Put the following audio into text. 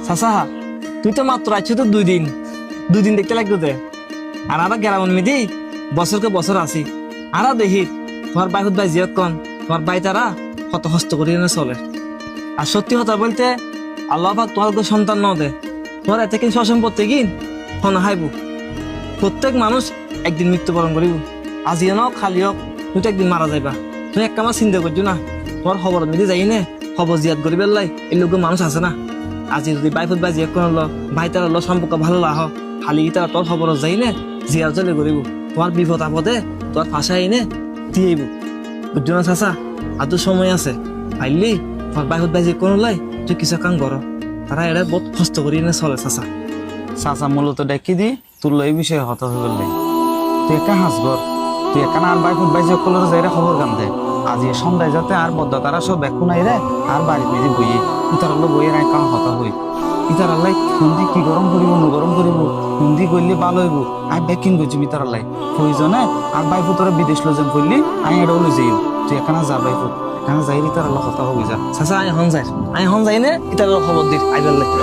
চাচা তুই তো মাত্র আছো তো 2 দিন, 2 দিন দেখতে লাগতো দে। আর আবার গেলাম মেদি বছরকে বছর আছি। আর দেখি তোমার বাই হুদ বাই জিয়ত কন তোমার বাই তারা কত হস্ত করি না চলে। আর সত্যি কথা বলতে আল্লাহ পাক তোমার সন্তান ন দে, তোমার এতে কিন সম্পত্তি কিন হন হাইব। প্রত্যেক মানুষ একদিন মৃত্যুবরণ করিব, আজি হোক খালি হোক তুই তো একদিন মারা যাইবা। তুমি এক কামা চিন্তা করছো না, তোমার খবর মেদি যাই নে খবর জিয়াদ করি বেলাই এই লোক মানুষ আছে না। আজি যদি বাইফুত বাই জিয়াদ কোন ভাই তার সম্পর্ক ভালো লাহ খালি তারা তোর খবর যাই নে জিয়াদ চলে করিব। তোমার বিপদ আপদে তোর ফাঁসা আইনে দিয়েইব, বুঝছো না চাচা। আর তো সময় আছে পাইলি তোমার বাইফুত বাই জিয়াদ কোন লাই তুই কিছু কাম করো, তারা এটা বহুত কষ্ট করি না চলে চাচা। চাচা মূলত দেখি দি তোর এই বিষয়ে হত হয়ে গেল। তুই একা হাসগর, তুই একা আর বাইক বাইজে কলর যাই খবর গান দে। আজি সন্ধ্যায় যাতে আর বদ্ধ তারা সব এখন নাই রে আর বাড়ি মেজি বইয়ে ইতার বইয়ের এক কাম হতা হই। ইতার আল্লাহ হিন্দি কি গরম করিব নগরম করিব, হিন্দি করলে ভালো হইব। আমি ব্যাকিং করছি ইতার আল্লাহ প্রয়োজনে আর বাইফু তোরা বিদেশ লোজন করলি আমি এটাও লই যাই। তুই এখানে যা বাইফু এখানে যাই ইতার আল্লাহ হতা হয়ে যা। চাচা আমি হন যাই নে ইতার খবর দিই আইবার লাগে।